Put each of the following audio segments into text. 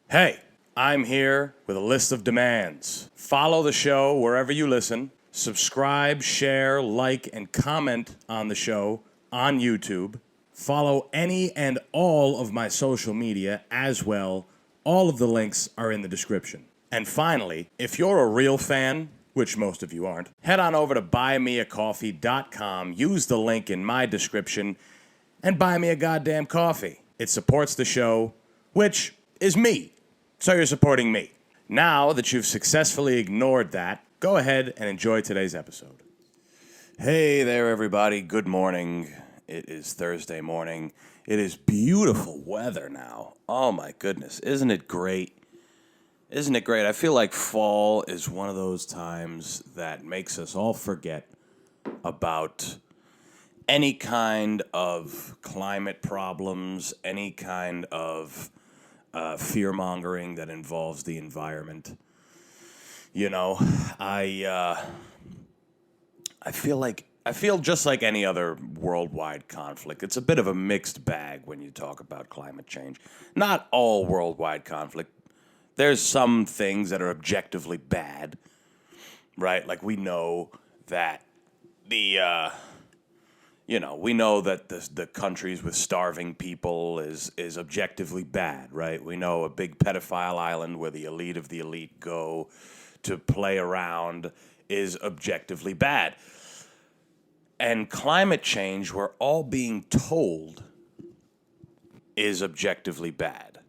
Hey, I'm here with a list of demands. Follow the show wherever you listen. Subscribe, share, like, and comment on the show on YouTube. Follow any and all of my social media as well. All of the links are in the description. And finally, if you're a real fan, which most of you aren't, head on over to buymeacoffee.com, use the link in my description, and buy me a goddamn coffee. It supports the show, which is me. So you're supporting me. Now that you've successfully ignored that, go ahead and enjoy today's episode. Hey there, everybody. Good morning. It is Thursday morning. It is beautiful weather now. Oh, my goodness. Isn't it great? Isn't it great? I feel like fall is one of those times that makes us all forget about any kind of climate problems, any kind of fear-mongering that involves the environment. You know, I feel just like any other worldwide conflict. It's a bit of a mixed bag when you talk about climate change. Not all worldwide conflict. There's some things that are objectively bad, right? Like we know that we know that the countries with starving people is objectively bad, right? We know a big pedophile island where the elite of the elite go to play around is objectively bad. And climate change, we're all being told, is objectively bad.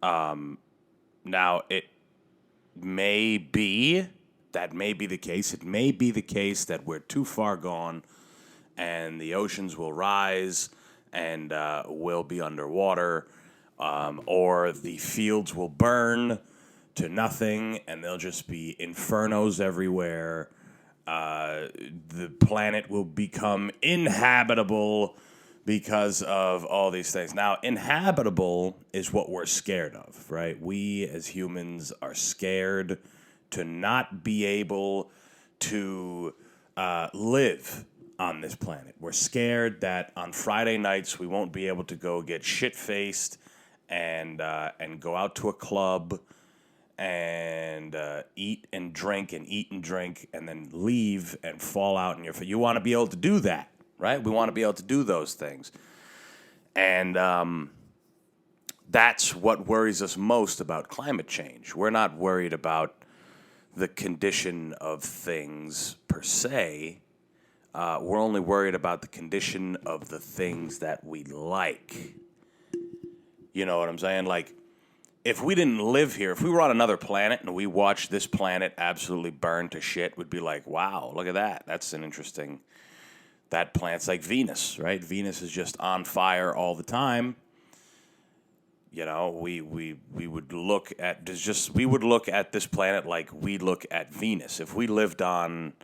Now, it may be, that may be the case. It may be the case that we're too far gone and the oceans will rise and will be underwater, or the fields will burn to nothing and there'll just be infernos everywhere. The planet will become inhabitable because of all these things. Now, inhabitable is what we're scared of, right? We as humans are scared to not be able to live on this planet. We're scared that on Friday nights we won't be able to go get shit-faced and go out to a club and eat and drink and then leave and fall out in your face. You want to be able to do that, right? We want to be able to do those things. And that's what worries us most about climate change. We're not worried about the condition of things per se. We're only worried about the condition of the things that we like. You know what I'm saying? Like, if we didn't live here, if we were on another planet and we watched this planet absolutely burn to shit, we'd be like, wow, look at that. That's an interesting... That planet's like Venus, right? Venus is just on fire all the time. You know, we would look at this planet like we look at Venus. If we lived on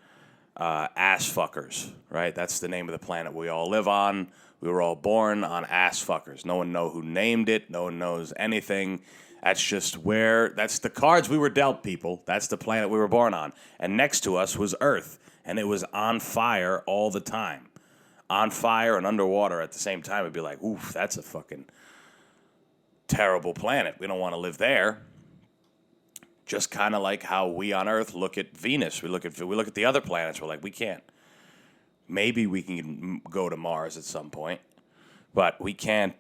ass fuckers, right? That's the name of the planet we all live on. We were all born on ass fuckers. No one knows who named it. No one knows anything. That's the cards we were dealt, people. That's the planet we were born on. And next to us was Earth. And it was on fire all the time. On fire and underwater at the same time. It'd be like, oof, that's a fucking terrible planet. We don't want to live there. Just kind of like how we on Earth look at Venus. We look at the other planets. We're like, we can't. Maybe we can go to Mars at some point. But we can't,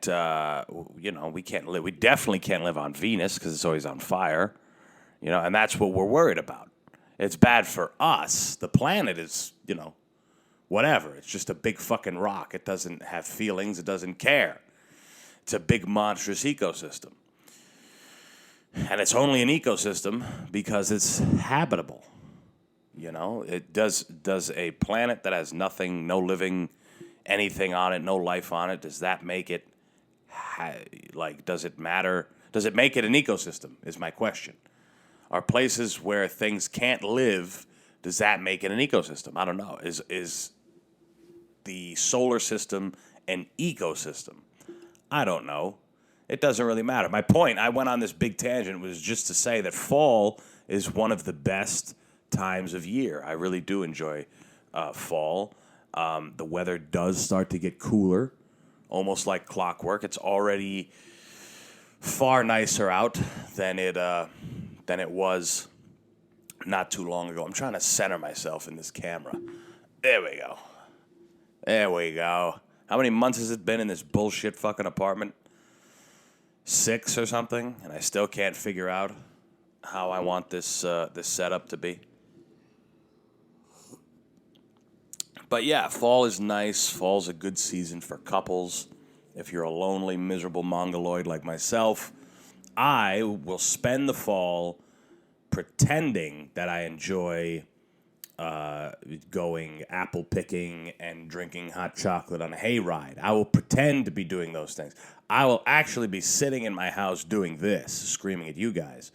we can't live. We definitely can't live on Venus because it's always on fire. You know, and that's what we're worried about. It's bad for us. The planet is, whatever. It's just a big fucking rock. It doesn't have feelings. It doesn't care. It's a big monstrous ecosystem. And it's only an ecosystem because it's habitable. You know, it does a planet that has nothing, no living anything on it, no life on it, does that make it, does it matter? Does it make it an ecosystem is my question. Are places where things can't live, does that make it an ecosystem? I don't know. Is the solar system an ecosystem? I don't know. It doesn't really matter. My point, I went on this big tangent, was just to say that fall is one of the best times of year. I really do enjoy fall. The weather does start to get cooler, almost like clockwork. It's already far nicer out than it was not too long ago. I'm trying to center myself in this camera. There we go. There we go. How many months has it been in this bullshit fucking apartment? 6 or something, and I still can't figure out how I want this setup to be. But yeah, fall is nice. Fall's a good season for couples. If you're a lonely, miserable mongoloid like myself, I will spend the fall pretending that I enjoy going apple picking and drinking hot chocolate on a hayride. I will pretend to be doing those things. I will actually be sitting in my house doing this, screaming at you guys.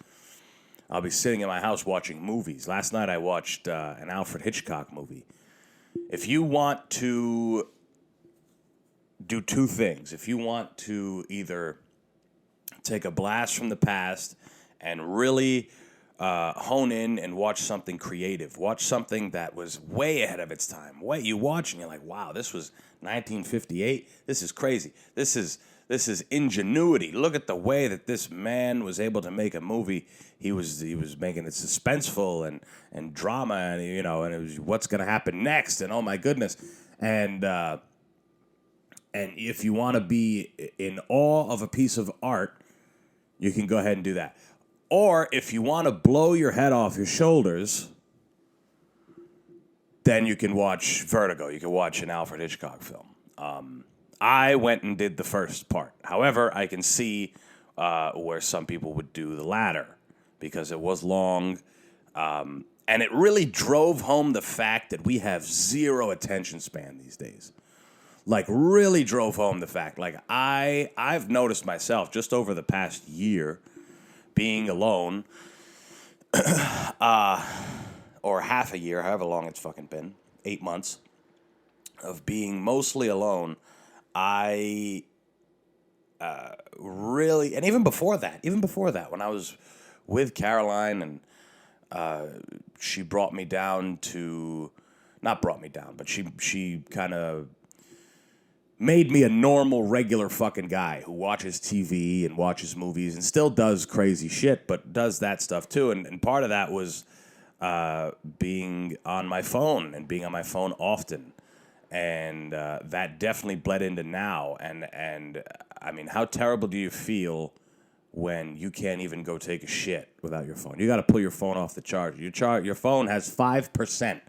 I'll be sitting in my house watching movies. Last night I watched an Alfred Hitchcock movie. If you want to do two things, if you want to either take a blast from the past and really hone in and watch something creative, watch something that was way ahead of its time. You watch and you're like, wow, this was 1958. This is crazy. This is ingenuity. Look at the way that this man was able to make a movie. He was making it suspenseful and drama, and and it was what's going to happen next, and oh my goodness, and if you want to be in awe of a piece of art, you can go ahead and do that. Or if you want to blow your head off your shoulders, then you can watch Vertigo. You can watch an Alfred Hitchcock film. I went and did the first part. However, I can see where some people would do the latter because it was long. And it really drove home the fact that we have zero attention span these days. Like, really drove home the fact. Like, I've noticed myself just over the past year being alone, or half a year, however long it's fucking been, 8 months of being mostly alone. I really, and even before that, when I was with Caroline and she brought me down to, not brought me down, but she kind of made me a normal, regular fucking guy who watches TV and watches movies and still does crazy shit, but does that stuff too. And part of that was being on my phone and being on my phone often. And that definitely bled into now. And I mean, how terrible do you feel when you can't even go take a shit without your phone? You got to pull your phone off the charger. Your phone has 5%,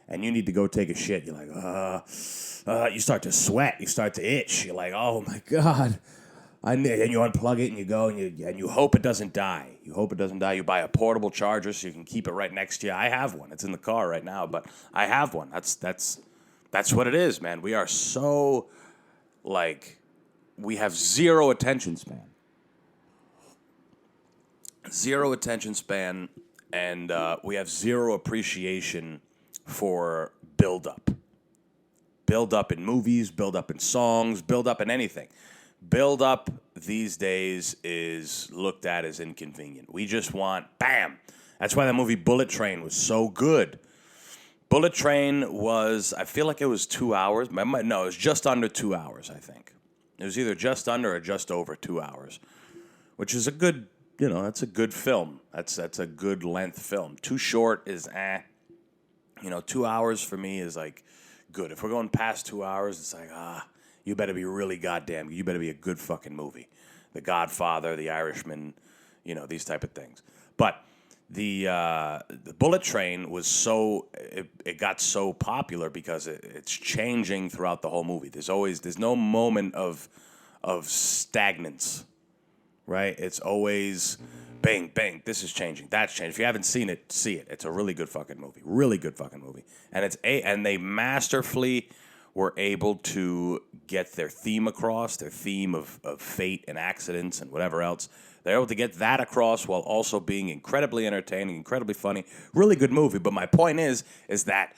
and you need to go take a shit. You're like, you start to sweat. You start to itch. You're like, oh my God. And you unplug it and you go and you hope it doesn't die. You buy a portable charger so you can keep it right next to you. I have one. It's in the car right now, but I have one. That's what it is, man. We are so, we have zero attention span. And we have zero appreciation for build-up. Build-up in movies, build-up in songs, build-up in anything. Build-up these days is looked at as inconvenient. We just want, bam. That's why that movie Bullet Train was so good. Bullet Train was, I feel like it was 2 hours. No, it was just under 2 hours, I think. It was either just under or just over 2 hours, which is a good, that's a good film. That's a good length film. Too short is 2 hours for me is like good. If we're going past 2 hours, it's like, you better be really goddamn good. You better be a good fucking movie. The Godfather, The Irishman, these type of things. But the Bullet Train was it got so popular because it's changing throughout the whole movie. There's no moment of stagnance, right? It's always bang, bang, this is changing, that's changing. If you haven't seen it, see it. It's a really good fucking movie. Really good fucking movie. And and they masterfully were able to get their theme across, their theme of fate and accidents and whatever else. They're able to get that across while also being incredibly entertaining, incredibly funny. Really good movie. But my point is that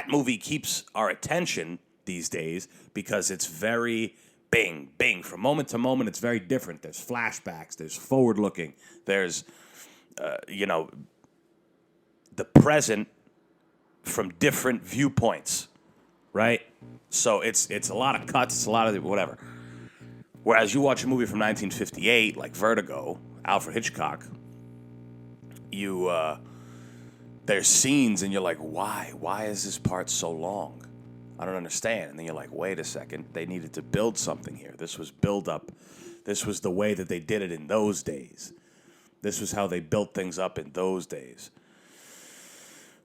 movie keeps our attention these days because it's very bing, bing. From moment to moment, it's very different. There's flashbacks. There's forward-looking. There's, the present from different viewpoints, right? So it's a lot of cuts. It's a lot of whatever. Whereas you watch a movie from 1958, like Vertigo, Alfred Hitchcock, there's scenes and you're like, why? Why is this part so long? I don't understand. And then you're like, wait a second. They needed to build something here. This was build up. This was the way that they did it in those days. This was how they built things up in those days.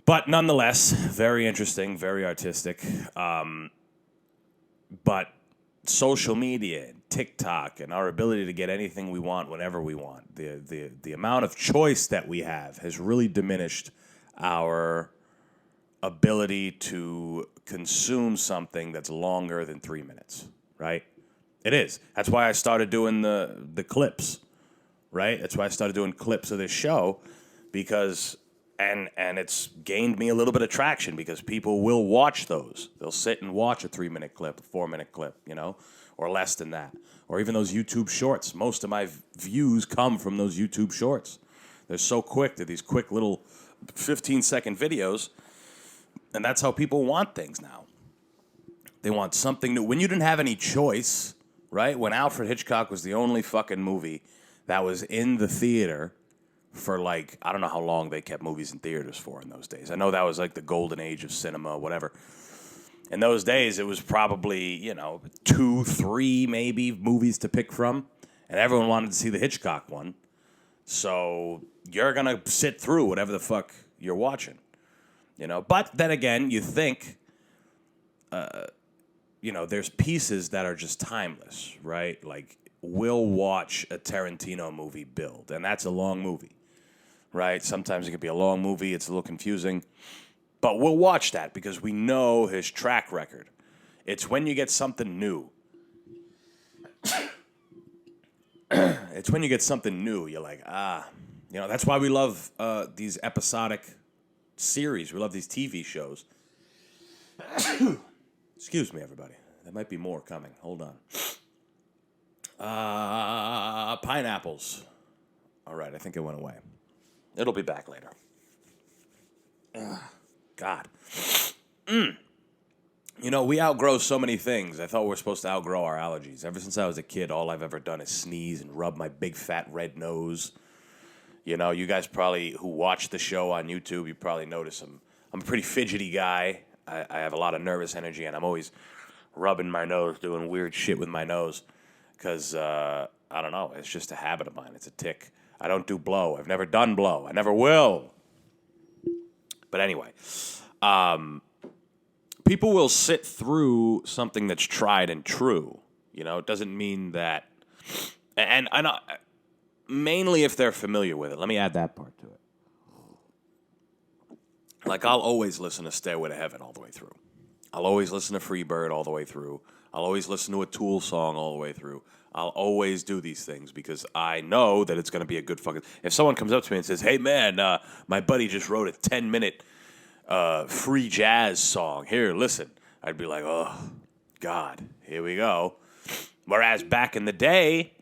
But nonetheless, very interesting, very artistic. But social media, and TikTok, and our ability to get anything we want whenever we want, the amount of choice that we have has really diminished our ability to consume something that's longer than 3 minutes, right? It is. That's why I started doing the clips, right? That's why I started doing clips of this show, because and it's gained me a little bit of traction because people will watch those. They'll sit and watch a 3-minute clip, a 4-minute clip, or less than that. Or even those YouTube shorts. Most of my views come from those YouTube shorts. They're so quick. They're these quick little 15-second videos. And that's how people want things now. They want something new. When you didn't have any choice, right? When Alfred Hitchcock was the only fucking movie that was in the theater for like, I don't know how long they kept movies in theaters for in those days. I know that was like the golden age of cinema, whatever. In those days, it was probably, 2, 3 maybe movies to pick from. And everyone wanted to see the Hitchcock one. So you're going to sit through whatever the fuck you're watching. But then again, you think, there's pieces that are just timeless, right? Like, we'll watch a Tarantino movie build, and that's a long movie, right? Sometimes it could be a long movie. It's a little confusing. But we'll watch that because we know his track record. It's when you get something new. It's when you get something new, you're like, that's why we love these episodic series. We love these TV shows. Excuse me, everybody. There might be more coming. Hold on. Pineapples. All right, I think it went away. It'll be back later. God. We outgrow so many things. I thought we were supposed to outgrow our allergies. Ever since I was a kid, all I've ever done is sneeze and rub my big fat red nose. You guys probably, who watch the show on YouTube, you probably notice I'm a pretty fidgety guy. I have a lot of nervous energy, and I'm always rubbing my nose, doing weird shit with my nose. Because, I don't know, it's just a habit of mine. It's a tick. I don't do blow. I've never done blow. I never will. But anyway, people will sit through something that's tried and true. It doesn't mean that... And I know... Mainly if they're familiar with it. Let me add that part to it. Like, I'll always listen to Stairway to Heaven all the way through. I'll always listen to Freebird all the way through. I'll always listen to a Tool song all the way through. I'll always do these things because I know that it's going to be a good fucking... If someone comes up to me and says, hey, man, my buddy just wrote a 10-minute free jazz song. Here, listen. I'd be like, oh, God, here we go. Whereas back in the day...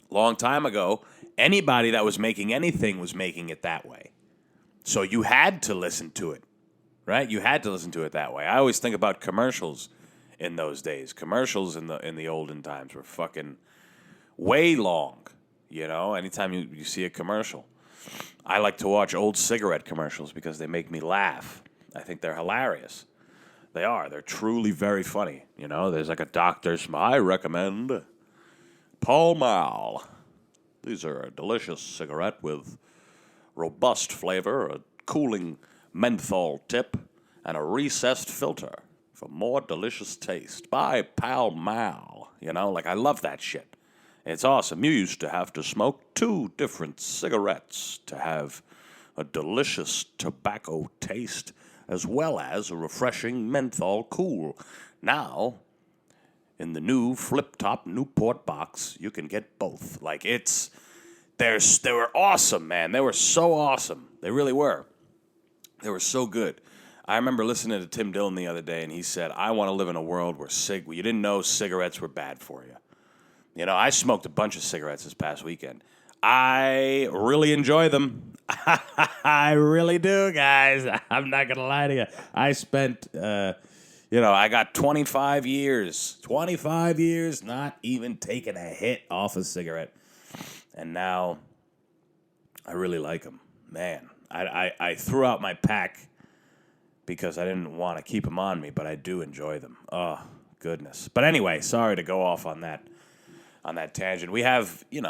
long time ago, anybody that was making anything was making it that way. So you had to listen to it, right? You had to listen to it that way. I always think about commercials in those days. Commercials in the olden times were fucking way long, anytime you see a commercial. I like to watch old cigarette commercials because they make me laugh. I think they're hilarious. They are. They're truly very funny. There's like a doctor's, I recommend... Pall Mall. These are a delicious cigarette with robust flavor, a cooling menthol tip, and a recessed filter for more delicious taste. By Pall Mall. I love that shit. It's awesome. You used to have to smoke 2 different cigarettes to have a delicious tobacco taste as well as a refreshing menthol cool. Now... in the new flip-top Newport box, you can get both. Like, they were awesome, man. They were so awesome. They really were. They were so good. I remember listening to Tim Dillon the other day, and he said, I want to live in a world where you didn't know cigarettes were bad for you. I smoked a bunch of cigarettes this past weekend. I really enjoy them. I really do, guys. I'm not going to lie to you. I spent... I got 25 years not even taking a hit off a cigarette. And now I really like them. Man, I threw out my pack because I didn't want to keep them on me, but I do enjoy them. Oh, goodness. But anyway, sorry to go off on that tangent. We have, we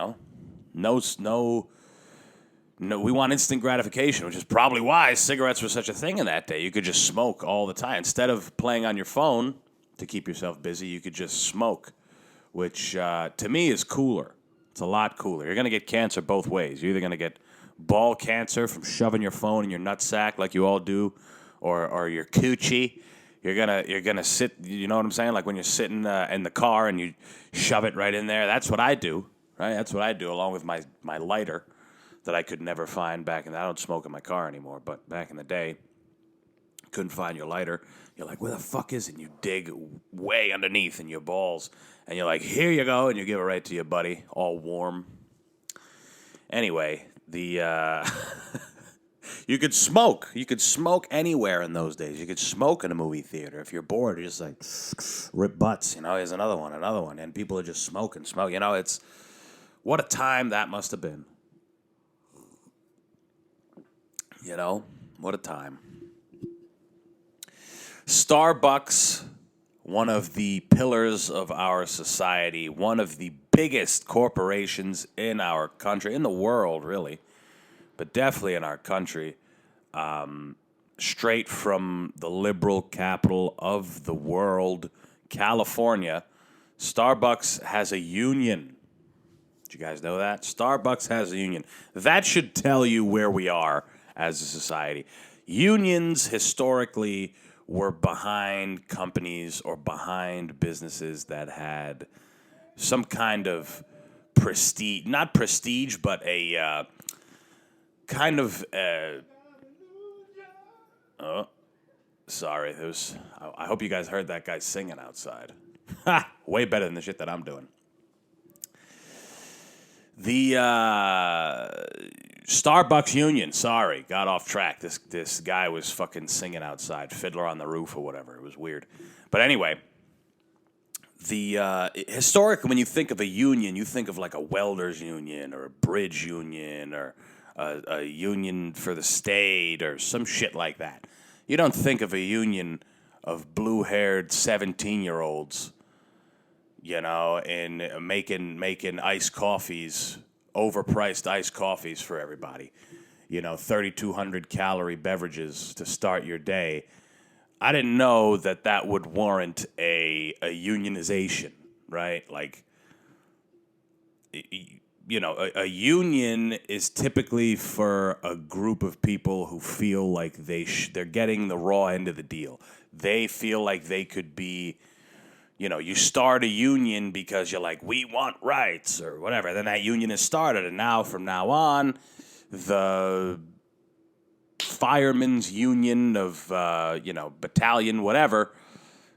want instant gratification, which is probably why cigarettes were such a thing in that day. You could just smoke all the time. Instead of playing on your phone to keep yourself busy, you could just smoke, which to me is cooler. It's a lot cooler. You're going to get cancer both ways. You're either going to get ball cancer from shoving your phone in your nutsack like you all do, or your coochie. You're gonna sit. You know what I'm saying? Like when you're sitting in the car and you shove it right in there. That's what I do. Right? That's what I do, along with my lighter that I could never find back in. I don't smoke in my car anymore, but back in the day, couldn't find your lighter. You're like, where the fuck is it? And you dig way underneath in your balls, and you're like, here you go, and you give it right to your buddy, all warm. Anyway, you could smoke. You could smoke anywhere in those days. You could smoke in a movie theater. If you're bored, you're just like, rip butts. Here's another one. And people are just smoking. It's, what a time that must have been. What a time. Starbucks, one of the pillars of our society, one of the biggest corporations in our country, in the world, really, but definitely in our country, straight from the liberal capital of the world, California. Starbucks has a union. Did you guys know that? Starbucks has a union. That should tell you where we are as a society. Unions historically were behind companies or behind businesses that had some kind of prestige, not prestige, but a kind of sorry, I hope you guys heard that guy singing outside. Way better than the shit that I'm doing. The Starbucks union, sorry, got off track. This guy was fucking singing outside, Fiddler on the Roof or whatever. It was weird. But anyway, historically, when you think of a union, you think of like a welders union or a bridge union or a union for the state or some shit like that. You don't think of a union of blue-haired 17-year-olds, and making iced coffees, overpriced iced coffees for everybody. 3,200 calorie beverages to start your day. I didn't know that would warrant a unionization, right? Like, a union is typically for a group of people who feel like they're getting the raw end of the deal. They feel like they could be, you start a union because you're like, we want rights or whatever. Then that union is started, and now from now on, the firemen's union of battalion, whatever.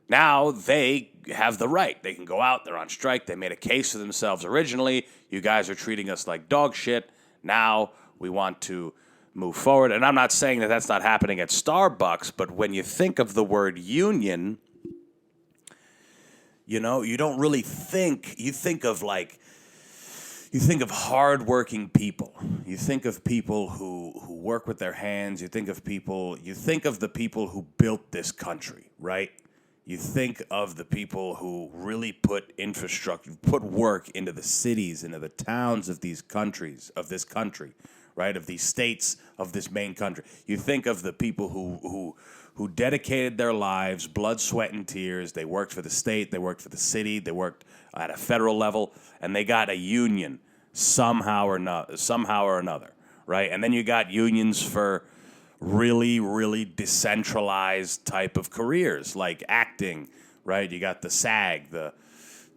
Now they have the right. They can go out. They're on strike. They made a case for themselves originally. You guys are treating us like dog shit. Now we want to move forward. And I'm not saying that that's not happening at Starbucks, but when you think of the word union, you don't really think. You think of hardworking people. You think of people who work with their hands. You think of the people who built this country, right? You think of the people who really put work into the cities, into the towns of this country, right? Of these states, of this main country. You think of the people who dedicated their lives, blood, sweat, and tears. They worked for the state, they worked for the city, they worked at a federal level, and they got a union somehow or another, right? And then you got unions for really, really decentralized type of careers, like acting, right? You got the SAG, the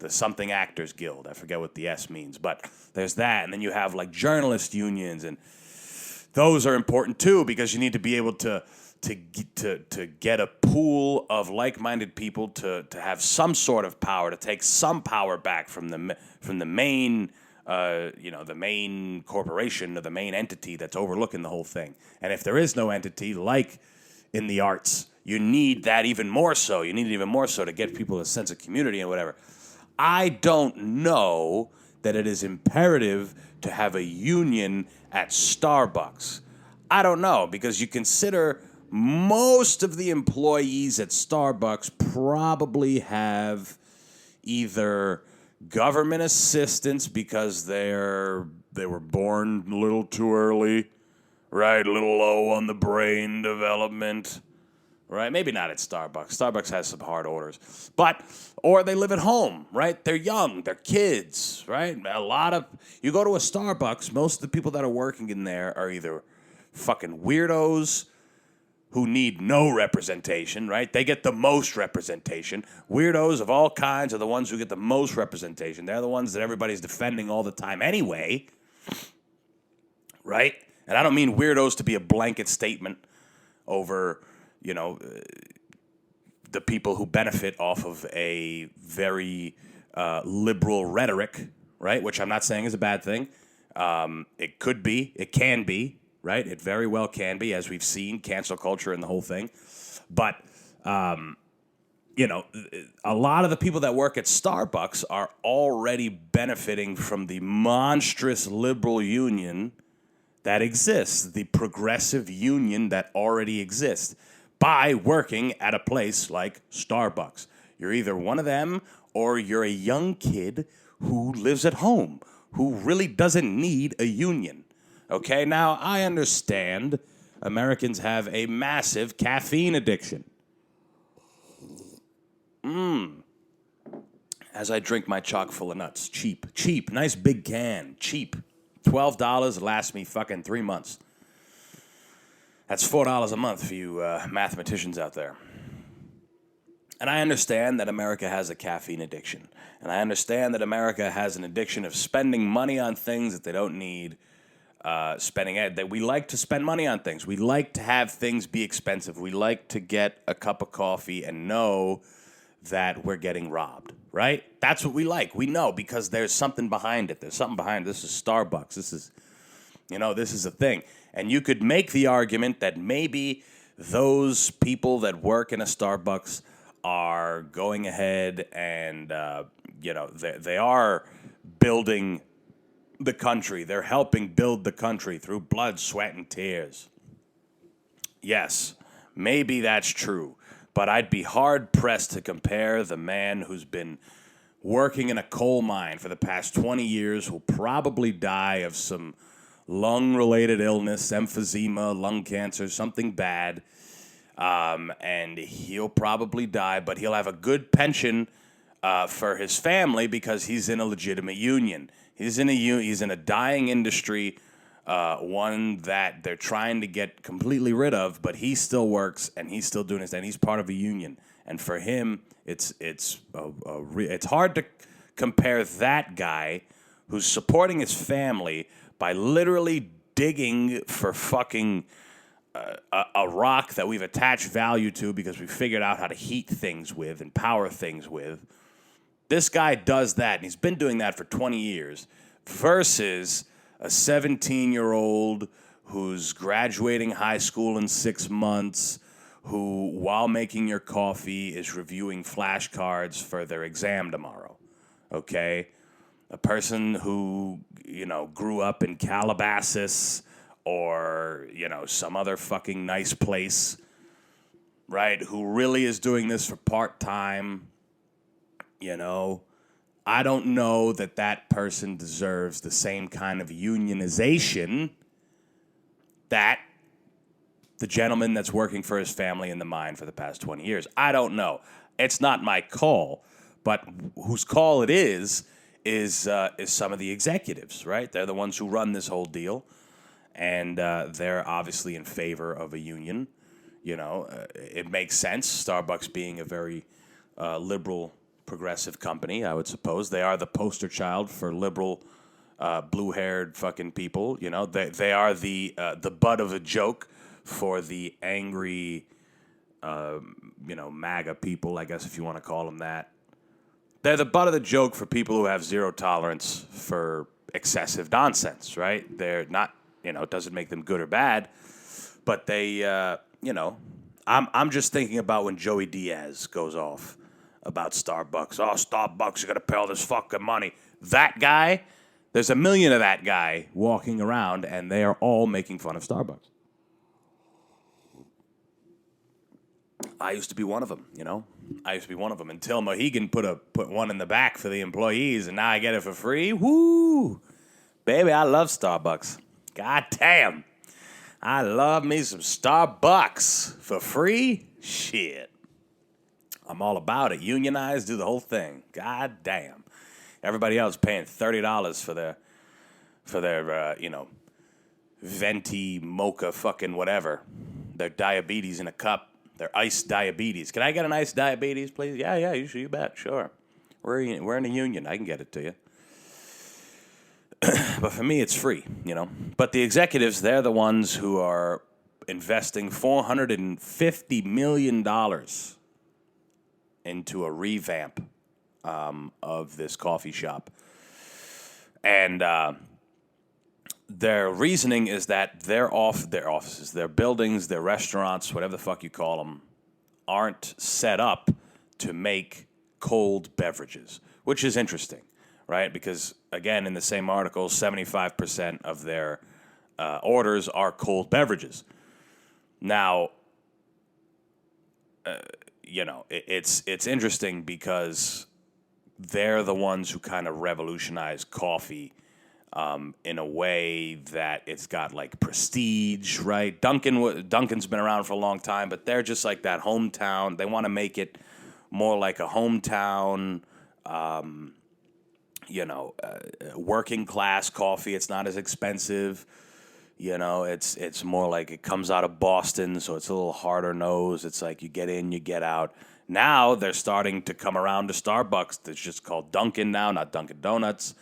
Something Actors Guild. I forget what the S means, but there's that. And then you have like journalist unions, and those are important too because you need to be able to get a pool of like-minded people to have some sort of power, to take some power back from the main the main corporation or the main entity that's overlooking the whole thing. And if there is no entity, like in the arts. You need that even more so. You need it even more so to get people a sense of community and whatever. I don't know that it is imperative to have a union at Starbucks. I don't know, because you consider most of the employees at Starbucks probably have either government assistance because they were born a little too early, right? A little low on the brain development, right? Maybe not at Starbucks. Starbucks has some hard orders. Or they live at home, right? They're young, they're kids, right? You go to a Starbucks, most of the people that are working in there are either fucking weirdos who need no representation, right? They get the most representation. Weirdos of all kinds are the ones who get the most representation. They're the ones that everybody's defending all the time anyway, right? And I don't mean weirdos to be a blanket statement over, the people who benefit off of a very liberal rhetoric, right? Which I'm not saying is a bad thing. It could be, it can be, right? It very well can be, as we've seen, cancel culture and the whole thing. But, a lot of the people that work at Starbucks are already benefiting from the monstrous liberal union that exists, the progressive union that already exists, by working at a place like Starbucks. You're either one of them or you're a young kid who lives at home, who really doesn't need a union. Okay, now I understand Americans have a massive caffeine addiction. As I drink my chock full of nuts. Cheap, nice big can, cheap. $12 lasts me fucking 3 months. That's $4 a month for you mathematicians out there. And I understand that America has a caffeine addiction. And I understand that America has an addiction of spending money on things that they don't need. That we like to spend money on things. We like to have things be expensive. We like to get a cup of coffee and know that we're getting robbed, right? That's what we like. We know because there's something behind it. There's something behind it. This is Starbucks. This is a thing. And you could make the argument that maybe those people that work in a Starbucks are going ahead and, they are building the country. They're helping build the country through blood, sweat, and tears. Yes, maybe that's true. But I'd be hard-pressed to compare the man who's been working in a coal mine for the past 20 years, who'll probably die of some lung-related illness, emphysema, lung cancer, something bad, and he'll probably die, but he'll have a good pension for his family because he's in a legitimate union. He's in a dying industry, one that they're trying to get completely rid of, but he still works and he's still doing his thing. He's part of a union, and for him, it's hard to compare that guy who's supporting his family by literally digging for fucking a rock that we've attached value to because we figured out how to heat things with and power things with. This guy does that, and he's been doing that for 20 years, versus a 17-year-old who's graduating high school in 6 months, who, while making your coffee, is reviewing flashcards for their exam tomorrow, okay? A person who, grew up in Calabasas or, some other fucking nice place, right, who really is doing this for part-time, I don't know that person deserves the same kind of unionization that the gentleman that's working for his family in the mine for the past 20 years. I don't know. It's not my call, but whose call it is some of the executives, right? They're the ones who run this whole deal, and they're obviously in favor of a union. It makes sense, Starbucks being a very liberal, progressive company, I would suppose. They are the poster child for liberal, blue-haired fucking people. They are the butt of a joke for the angry, MAGA people, I guess if you want to call them that. They're the butt of the joke for people who have zero tolerance for excessive nonsense, right? They're not, it doesn't make them good or bad, but they, I'm just thinking about when Joey Diaz goes off about Starbucks. Oh, Starbucks, you got to pay all this fucking money. That guy, there's a million of that guy walking around, and they are all making fun of Starbucks. I used to be one of them, you know? I used to be one of them until Mohegan put one in the back for the employees, and now I get it for free. Woo! Baby, I love Starbucks. God damn. I love me some Starbucks for free. Shit. I'm all about it. Unionize, do the whole thing. God damn. Everybody else paying $30 for their venti mocha fucking whatever. Their diabetes in a cup. Their iced diabetes. Can I get an iced diabetes, please? Yeah, you bet, sure. We're in a union. I can get it to you. But for me, it's free, you know. But the executives, they're the ones who are investing $450 million into a revamp of this coffee shop. And their reasoning is that their offices, their buildings, their restaurants, whatever the fuck you call them, aren't set up to make cold beverages, which is interesting, right? Because, again, in the same article, 75% of their orders are cold beverages. Now, it's interesting because they're the ones who kind of revolutionized coffee in a way that it's got like prestige, right? Dunkin's been around for a long time, but they're just like that hometown. They want to make it more like a hometown, working class coffee. It's not as expensive. You know, it's more like it comes out of Boston, so it's a little harder nose. It's like you get in, you get out. Now they're starting to come around to Starbucks. It's just called Dunkin' now, not Dunkin' Donuts.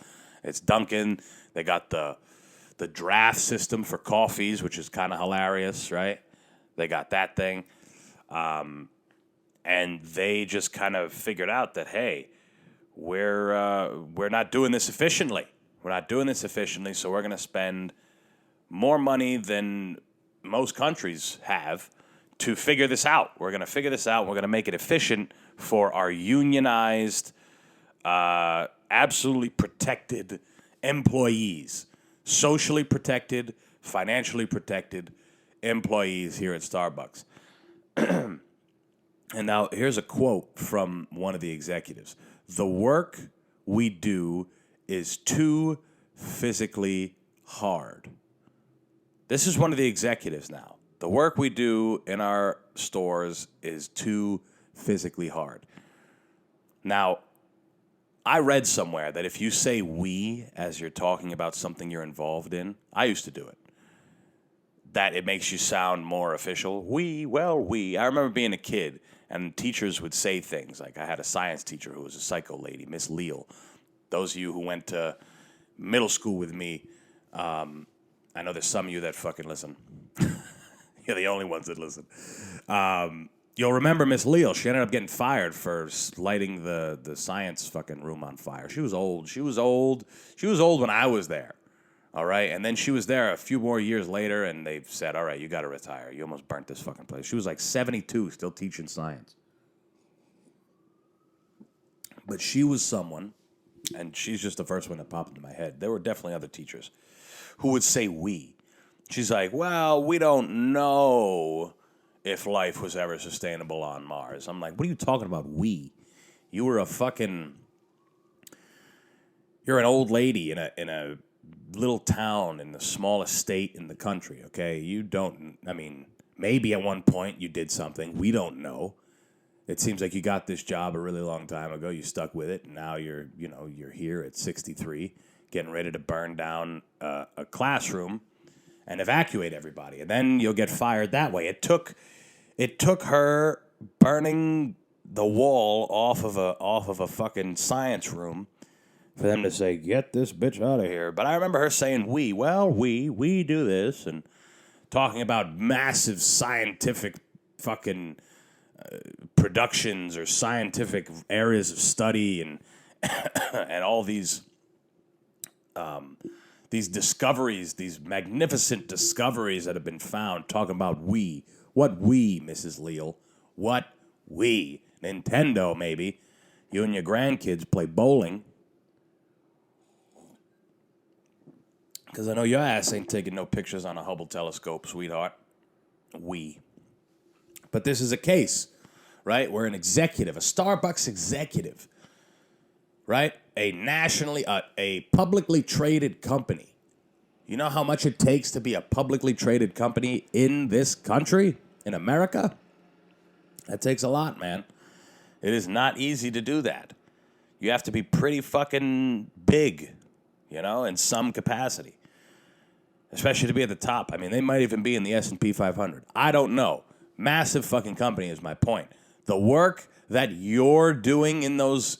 It's Dunkin'. They got the draft system for coffees, which is kind of hilarious, right? They got that thing. And they just kind of figured out that, hey, we're not doing this efficiently. We're not doing this efficiently, so we're going to spend more money than most countries have to figure this out. We're going to figure this out. We're going to make it efficient for our unionized, absolutely protected employees, socially protected, financially protected employees here at Starbucks. And now here's a quote from one of the executives. The work we do is too physically hard. This is one of the executives now. The work we do in our stores is too physically hard. Now, I read somewhere that if you say we as you're talking about something you're involved in, I used to do it, that it makes you sound more official. We. I remember being a kid, and teachers would say things like, I had a science teacher who was a psycho lady, Miss Leal. Those of you who went to middle school with me, I know there's some of you that fucking listen. You're the only ones that listen. You'll remember Miss Leal. She ended up getting fired for lighting the science fucking room on fire. She was old. She was old when I was there. All right? And then she was there a few more years later, and they said, all right, you got to retire. You almost burnt this fucking place. She was like 72, still teaching science. But she was someone, and she's just the first one that popped into my head. There were definitely other teachers who would say we. She's like, well, we don't know if life was ever sustainable on Mars. I'm like, what are you talking about, we? You're an old lady in a little town in the smallest state in the country, okay? Maybe at one point you did something. We don't know. It seems like you got this job a really long time ago. You stuck with it, and now you're here at 63, getting ready to burn down a classroom and evacuate everybody, and then you'll get fired that way. It took her burning the wall off of a fucking science room for them to say, get this bitch out of here. But I remember her saying, we do this, and talking about massive scientific fucking productions or scientific areas of study and and all these discoveries, these magnificent discoveries that have been found, talking about we What we, Mrs. Leal? What we? Nintendo, maybe. You and your grandkids play bowling. Because I know your ass ain't taking no pictures on a Hubble telescope, sweetheart. We. But this is a case, right? Where an executive, a Starbucks executive, right? A publicly traded company. You know how much it takes to be a publicly traded company in this country, in America? That takes a lot, man. It is not easy to do that. You have to be pretty fucking big, in some capacity. Especially to be at the top. I mean, they might even be in the S&P 500. I don't know. Massive fucking company is my point. The work that you're doing in those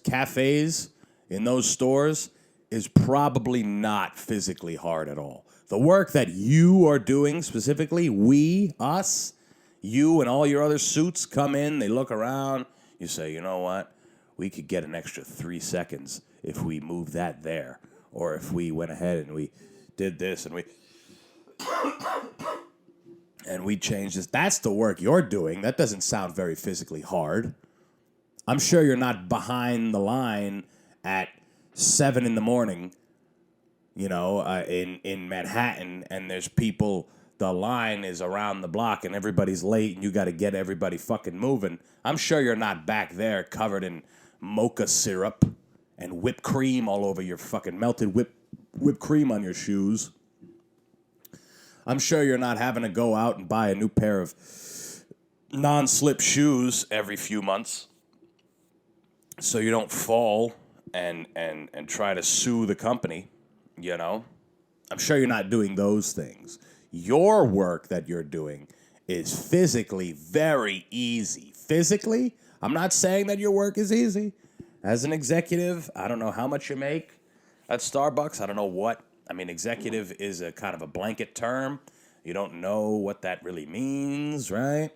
cafes, in those stores, is probably not physically hard at all. The work that you are doing, specifically, we, us, you and all your other suits come in, they look around, you say, you know what? We could get an extra 3 seconds if we move that there. Or if we went ahead and we did this and we changed this. That's the work you're doing. That doesn't sound very physically hard. I'm sure you're not behind the line at 7 in the morning, in Manhattan, and there's people, the line is around the block and everybody's late and you got to get everybody fucking moving. I'm sure you're not back there covered in mocha syrup and whipped cream all over your fucking melted whipped cream on your shoes. I'm sure you're not having to go out and buy a new pair of non-slip shoes every few months so you don't fall and try to sue the company, I'm sure you're not doing those things. Your work that you're doing is physically very easy. Physically, I'm not saying that your work is easy. As an executive, I don't know how much you make at Starbucks. I don't know what. I mean, executive is a kind of a blanket term. You don't know what that really means, right?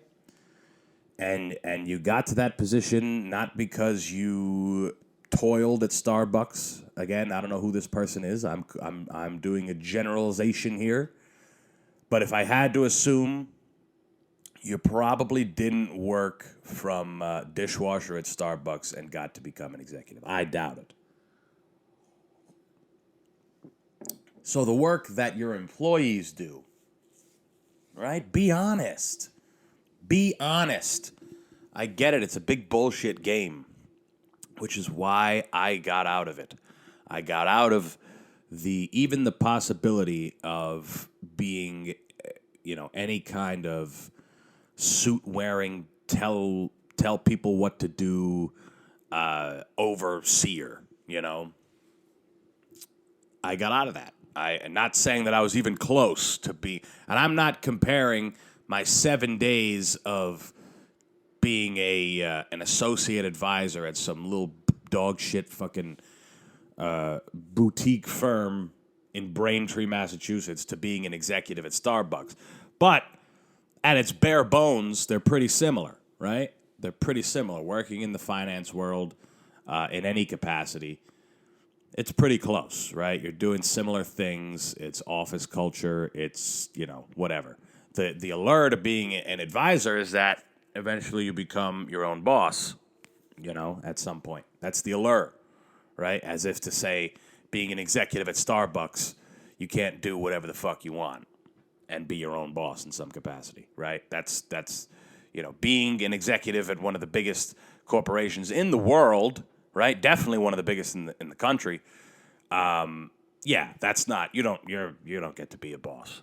And you got to that position not because you toiled at Starbucks. Again, I don't know who this person is. I'm doing a generalization here. But if I had to assume, you probably didn't work from dishwasher at Starbucks and got to become an executive. I doubt it. So the work that your employees do, right? Be honest. Be honest. I get it. It's a big bullshit game, which is why I got out of it. I got out of even the possibility of being, any kind of suit wearing, tell people what to do, overseer. I got out of that. I'm not saying that I was even close to and I'm not comparing my 7 days of being an associate advisor at some little dog shit fucking boutique firm in Braintree, Massachusetts, to being an executive at Starbucks. But at its bare bones, they're pretty similar, right? They're pretty similar. Working in the finance world in any capacity, it's pretty close, right? You're doing similar things. It's office culture. It's, whatever. The allure to being an advisor is that eventually you become your own boss, at some point. That's the allure, right? As if to say, being an executive at Starbucks, you can't do whatever the fuck you want and be your own boss in some capacity, right? That's being an executive at one of the biggest corporations in the world, right? Definitely one of the biggest in the country. Yeah, that's not, you don't get to be a boss.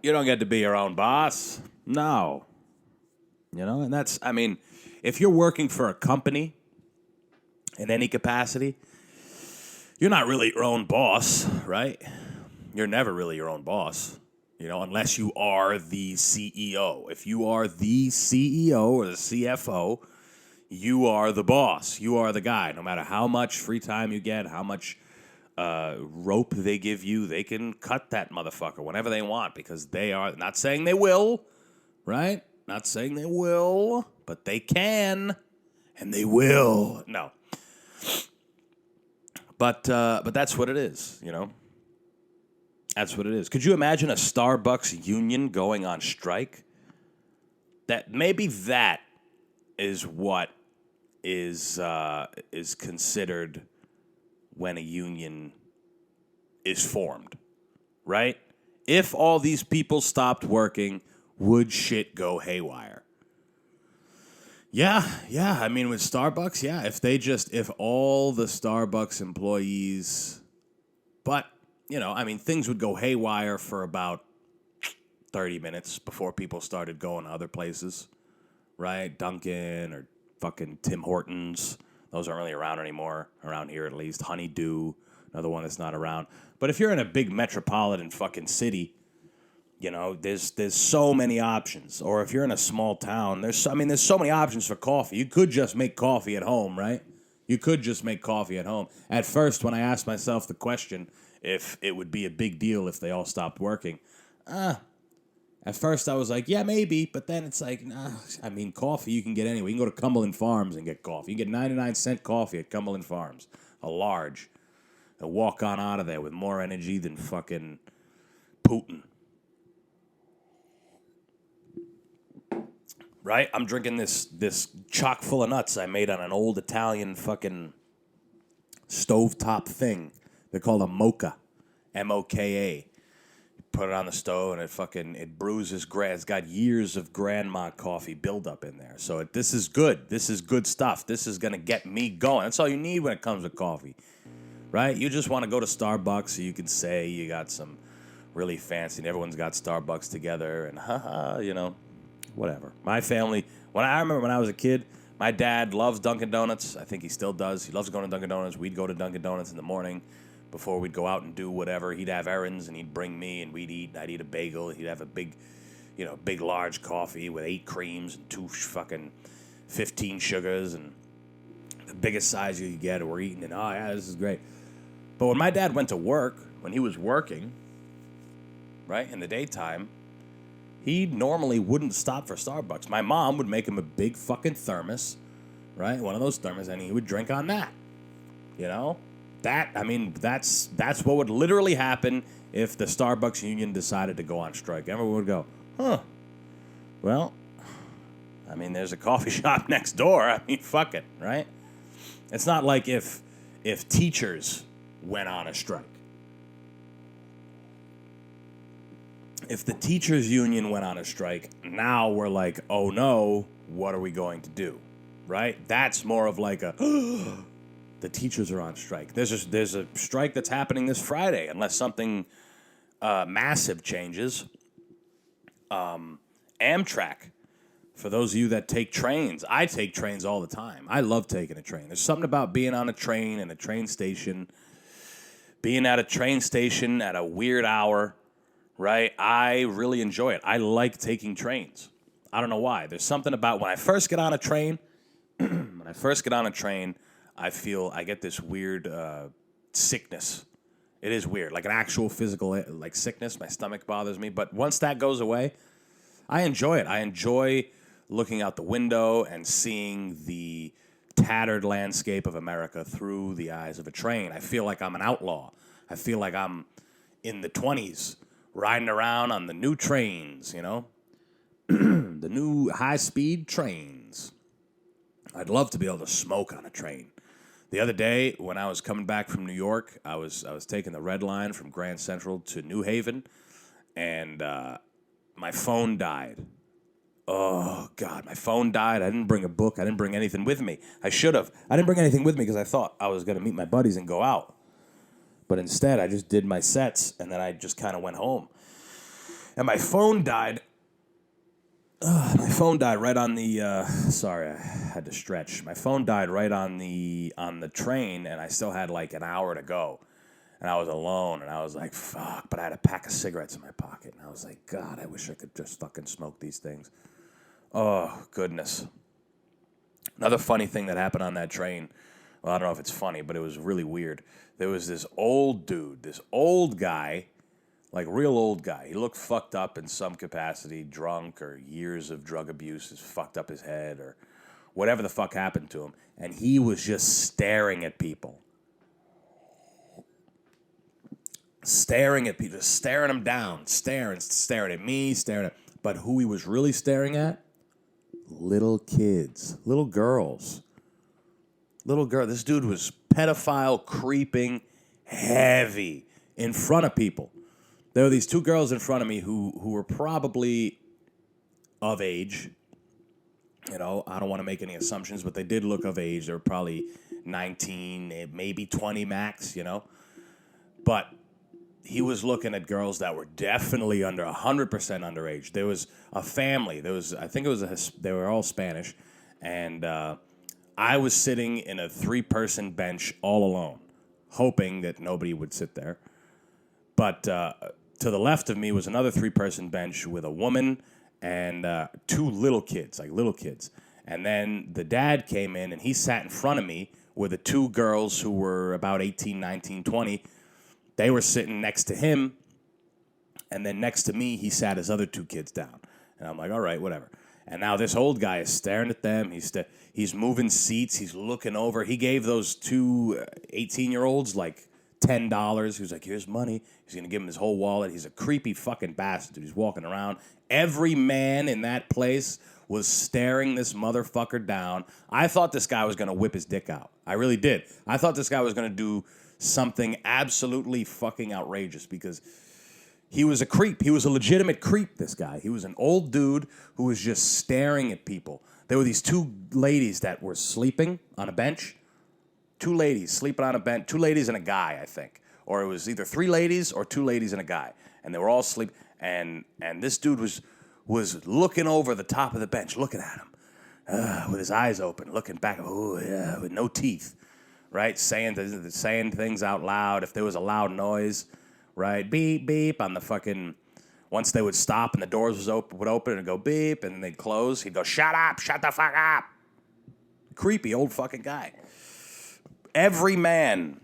You don't get to be your own boss. No. And that's, if you're working for a company in any capacity, you're not really your own boss, right? You're never really your own boss, unless you are the CEO. If you are the CEO or the CFO, you are the boss. You are the guy. No matter how much free time you get, how much rope they give you, they can cut that motherfucker whenever they want because they are, not saying they will, right? Not saying they will, but they can, and they will. No. But that's what it is, That's what it is. Could you imagine a Starbucks union going on strike? That is what is considered when a union is formed, right? If all these people stopped working, would shit go haywire? Yeah. I mean, with Starbucks, yeah. If all the Starbucks employees, but, things would go haywire for about 30 minutes before people started going to other places, right? Dunkin' or fucking Tim Hortons. Those aren't really around anymore, around here at least. Honeydew, another one that's not around. But if you're in a big metropolitan fucking city, there's so many options. Or if you're in a small town, there's so many options for coffee. You could just make coffee at home, right? You could just make coffee at home. At first, when I asked myself the question if it would be a big deal if they all stopped working, at first I was like, yeah, maybe. But then it's like, nah. Coffee you can get anywhere. You can go to Cumberland Farms and get coffee. You can get 99-cent coffee at Cumberland Farms, a large. They'll walk on out of there with more energy than fucking Putin. Right? I'm drinking this chock full of nuts I made on an old Italian fucking stovetop thing. They're called a mocha, M-O-K-A. You put it on the stove and it brews this It's got years of grandma coffee buildup in there. So this is good. This is good stuff. This is going to get me going. That's all you need when it comes to coffee. Right? You just want to go to Starbucks so you can say you got some really fancy and everyone's got Starbucks together and whatever. My family, I remember when I was a kid, my dad loves Dunkin' Donuts. I think he still does. He loves going to Dunkin' Donuts. We'd go to Dunkin' Donuts in the morning before we'd go out and do whatever. He'd have errands and he'd bring me and we'd eat. I'd eat a bagel. He'd have a big large coffee with 8 creams and 2 fucking 15 sugars and the biggest size you could get. And we're eating and this is great. But when my dad went to work, when he was working, right, in the daytime, he normally wouldn't stop for Starbucks. My mom would make him a big fucking thermos, right? One of those thermos, and he would drink on that. That's what would literally happen if the Starbucks union decided to go on strike. Everyone would go, well, there's a coffee shop next door. Fuck it, right? It's not like if teachers went on a strike. If the teachers union went on a strike, now we're like, oh no, what are we going to do? Right? That's more of like the teachers are on strike. There's a strike that's happening this Friday, unless something massive changes. Amtrak, for those of you that take trains, I take trains all the time. I love taking a train. There's something about being on a train and a train station, being at a train station at a weird hour. Right? I really enjoy it. I like taking trains. I don't know why. There's something about when I first get on a train, I get this weird sickness. It is weird, like an actual physical sickness. My stomach bothers me. But once that goes away, I enjoy it. I enjoy looking out the window and seeing the tattered landscape of America through the eyes of a train. I feel like I'm an outlaw. I feel like I'm in the 20s. Riding around on the new trains, the new high-speed trains. I'd love to be able to smoke on a train. The other day, when I was coming back from New York, I was taking the red line from Grand Central to New Haven, and my phone died. Oh, God, my phone died. I didn't bring a book. I didn't bring anything with me. I should have. I didn't bring anything with me because I thought I was going to meet my buddies and go out. But instead, I just did my sets, and then I just kind of went home. And my phone died. My phone died right on the. Sorry, I had to stretch. My phone died right on the train, and I still had like an hour to go. And I was alone, and I was like, fuck. But I had a pack of cigarettes in my pocket, and I was like, God, I wish I could just fucking smoke these things. Oh, goodness. Another funny thing that happened on that train. Well, I don't know if it's funny, but it was really weird. There was this old dude, this old guy, like real old guy. He looked fucked up in some capacity, drunk or years of drug abuse has fucked up his head or whatever the fuck happened to him. And he was just staring at people. staring at people, staring them down, staring at me, But who he was really staring at? Little kids, little girls. This dude was pedophile creeping heavy in front of people. There were these two girls in front of me who were probably of age. I don't want to make any assumptions, but they did look of age. They were probably 19, maybe 20 max, But he was looking at girls that were definitely under 100% underage. There was a family. They were all Spanish. And I was sitting in a 3-person bench all alone, hoping that nobody would sit there. But to the left of me was another 3-person bench with a woman and 2 little kids. And then the dad came in and he sat in front of me with the 2 girls who were about 18, 19, 20. They were sitting next to him. And then next to me, he sat his other 2 kids down. And I'm like, all right, whatever. And now this old guy is staring at them. He's moving seats. He's looking over. He gave those 2 18-year-olds like $10. He was like, here's money. He's going to give him his whole wallet. He's a creepy fucking bastard. He's walking around. Every man in that place was staring this motherfucker down. I thought this guy was going to whip his dick out. I really did. I thought this guy was going to do something absolutely fucking outrageous because he was a creep. He was a legitimate creep, this guy. He was an old dude who was just staring at people. There were these 2 ladies that were sleeping on a bench. 2 ladies sleeping on a bench. 2 ladies and a guy, I think. Or it was either 3 ladies or 2 ladies and a guy. And they were all asleep. And this dude was looking over the top of the bench, looking at him with his eyes open, looking back, with no teeth, right? Saying things out loud. If there was a loud noise, right? Beep, beep on the fucking... Once they would stop and the doors would open and go beep and then they'd close, he'd go, shut up, shut the fuck up. Creepy old fucking guy. Every man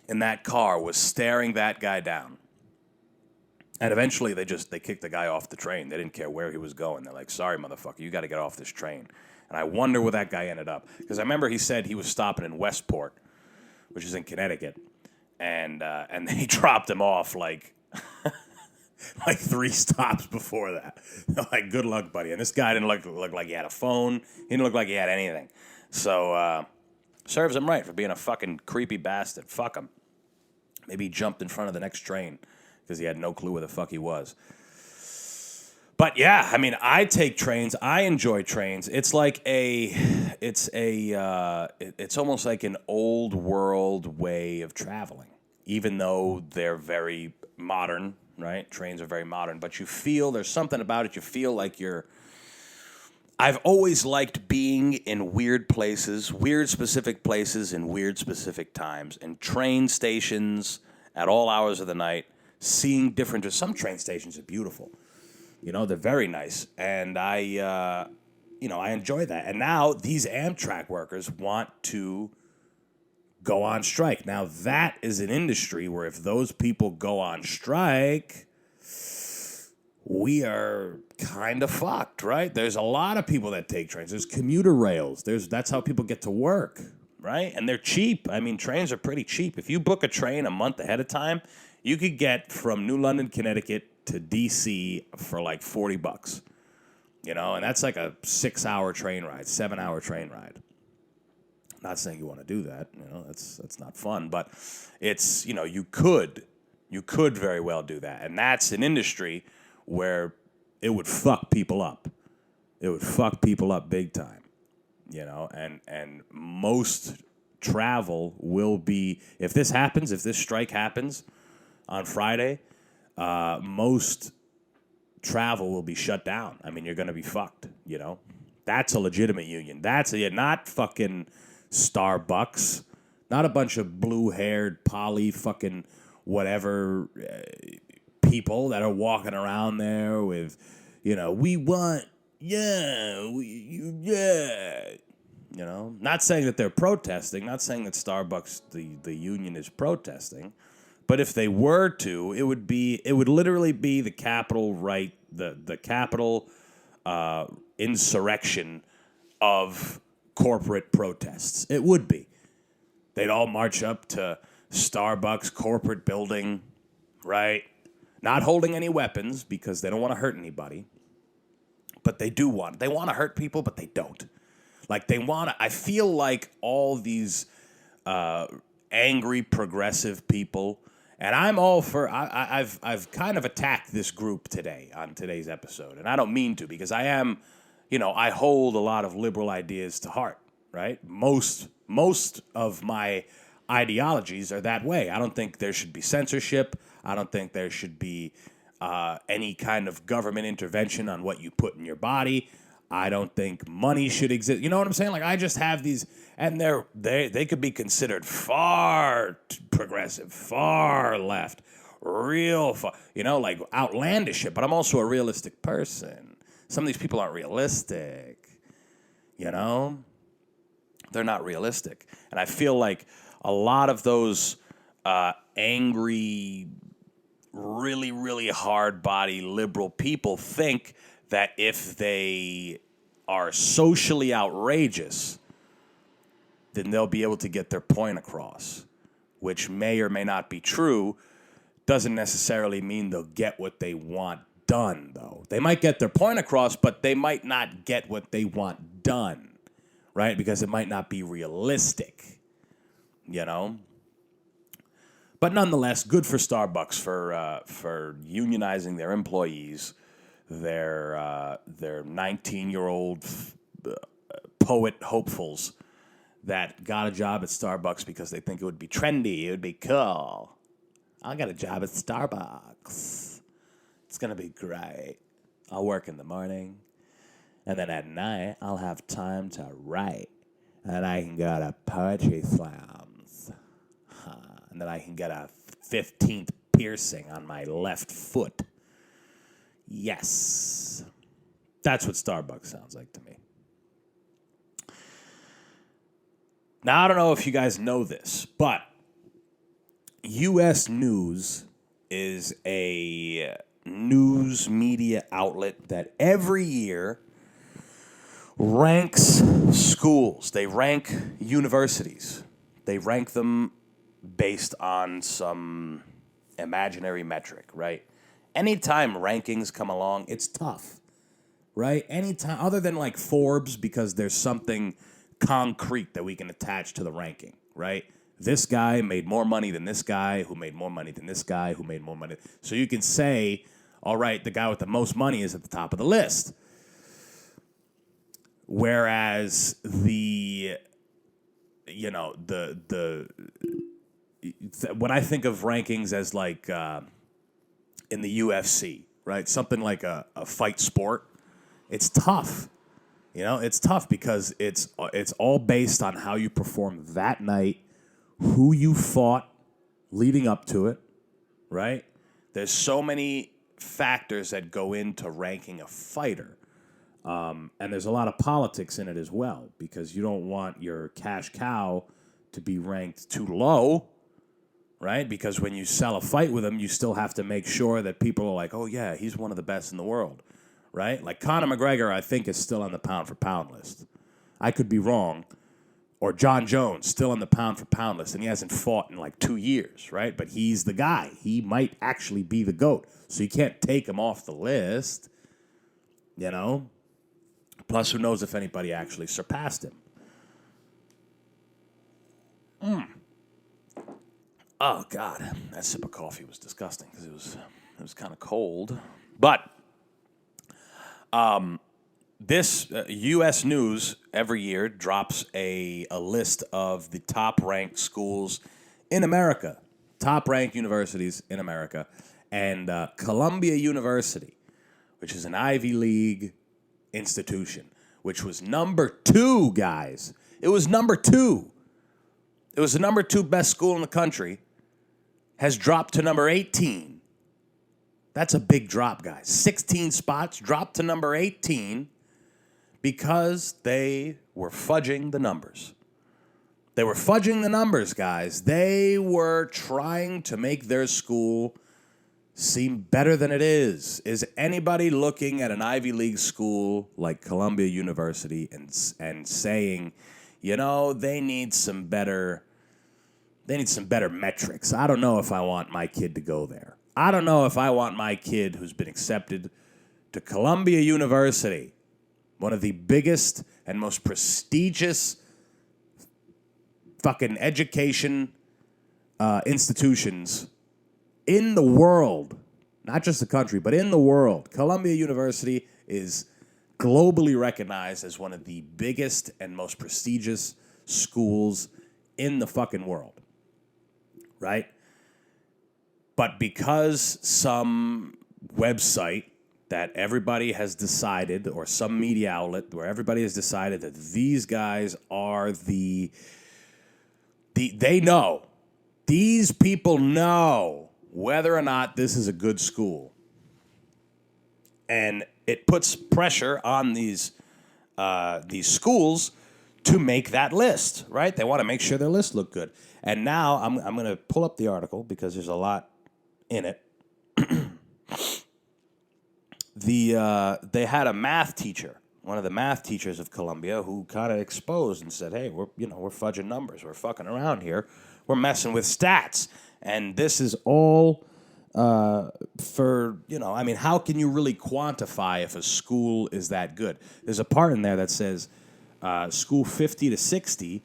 in that car was staring that guy down. And eventually they kicked the guy off the train. They didn't care where he was going. They're like, sorry, motherfucker, you got to get off this train. And I wonder where that guy ended up. Because I remember he said he was stopping in Westport, which is in Connecticut. And they dropped him off like 3 stops before that. They're like, good luck, buddy. And this guy didn't look like he had a phone. He didn't look like he had anything. So serves him right for being a fucking creepy bastard. Fuck him. Maybe he jumped in front of the next train because he had no clue where the fuck he was. But yeah, I mean, I take trains. I enjoy trains. It's almost like an old world way of traveling, even though they're very modern, right? Trains are very modern, but there's something about it. You feel like I've always liked being in weird places, weird specific places in weird specific times, and train stations at all hours of the night, seeing some train stations are beautiful. They're very nice, and I enjoy that. And now these Amtrak workers want to go on strike. Now that is an industry where if those people go on strike, we are kind of fucked, right? There's a lot of people that take trains. There's commuter rails. That's how people get to work, right? And they're cheap. I mean, trains are pretty cheap. If you book a train a month ahead of time, you could get from New London, Connecticut to D.C. for like $40, and that's like a 6-hour train ride, 7-hour train ride. Not saying you want to do that, that's not fun, but it's, you could very well do that. And that's an industry where it would fuck people up. It would fuck people up big time, and most travel will be, if this strike happens on Friday, most travel will be shut down. I mean, you're going to be fucked, That's a legitimate union. Not fucking Starbucks, not a bunch of blue-haired, poly fucking whatever people that are walking around there with, we want, Not saying that they're protesting, not saying that Starbucks, the union is protesting. But if they were to, it would literally be the capital right, the capital insurrection of corporate protests. It would be. They'd all march up to Starbucks corporate building, right? Not holding any weapons because they don't want to hurt anybody. But they want to hurt people, but they don't. Like I feel like all these angry progressive people, and I'm all for. I've kind of attacked this group today on today's episode, and I don't mean to because I am, I hold a lot of liberal ideas to heart. Right, most of my ideologies are that way. I don't think there should be censorship. I don't think there should be any kind of government intervention on what you put in your body. I don't think money should exist. You know what I'm saying? Like I just have these, and they could be considered far progressive, far left, real far, like outlandish shit. But I'm also a realistic person. Some of these people aren't realistic. They're not realistic, and I feel like a lot of those angry, really, really hard body liberal people think that if they are socially outrageous, then they'll be able to get their point across, which may or may not be true. Doesn't necessarily mean they'll get what they want done, though. They might get their point across, but they might not get what they want done, right? Because it might not be realistic, But nonetheless, good for Starbucks for unionizing their employees, their 19-year-old poet hopefuls that got a job at Starbucks because they think it would be trendy, it would be cool. I'll get a job at Starbucks. It's gonna be great. I'll work in the morning, and then at night I'll have time to write, and I can go to poetry slams. And then I can get a 15th piercing on my left foot. Yes. That's what Starbucks sounds like to me. Now, I don't know if you guys know this, but U.S. News is a news media outlet that every year ranks schools. They rank universities. They rank them based on some imaginary metric, right? Anytime rankings come along, it's tough, right? Anytime, other than like Forbes, because there's something concrete that we can attach to the ranking, right? This guy made more money than this guy, who made more money than this guy, who made more money. So you can say, all right, the guy with the most money is at the top of the list. Whereas when I think of rankings as like in the UFC, right? Something like a fight sport, it's tough. It's tough because it's all based on how you perform that night, who you fought leading up to it, right? There's so many factors that go into ranking a fighter. And there's a lot of politics in it as well because you don't want your cash cow to be ranked too low, right? Because when you sell a fight with him, you still have to make sure that people are like, oh, yeah, he's one of the best in the world, right? Like Conor McGregor, I think, is still on the pound-for-pound list. I could be wrong. Or John Jones, still on the pound-for-pound list, and he hasn't fought in like 2 years, right? But he's the guy. He might actually be the GOAT. So you can't take him off the list, Plus, who knows if anybody actually surpassed him. Oh, God. That sip of coffee was disgusting because it was kind of cold. But this U.S. News every year drops a list of the top-ranked schools in America, top-ranked universities in America. And Columbia University, which is an Ivy League institution, which was number 2, guys. It was number 2. It was the number 2 best school in the country, has dropped to number 18. That's a big drop, guys. 16 spots dropped to number 18 because they were fudging the numbers. They were fudging the numbers, guys. They were trying to make their school seem better than it is. Is anybody looking at an Ivy League school like Columbia University and saying, they need some better metrics? I don't know if I want my kid to go there. I don't know if I want my kid who's been accepted to Columbia University, one of the biggest and most prestigious fucking education institutions in the world, not just the country, but in the world. Columbia University is globally recognized as one of the biggest and most prestigious schools in the fucking world, right? But because some website that everybody has decided, or some media outlet where everybody has decided that these guys are they know, these people know whether or not this is a good school. And it puts pressure on these schools to make that list, right? They want to make sure their list look good. And now I'm going to pull up the article because there's a lot in it. They had a math teacher, one of the math teachers of Columbia, who kind of exposed and said, "Hey, we're fudging numbers, we're fucking around here, we're messing with stats, and this is all for how can you really quantify if a school is that good?" There's a part in there that says school 50 to 60.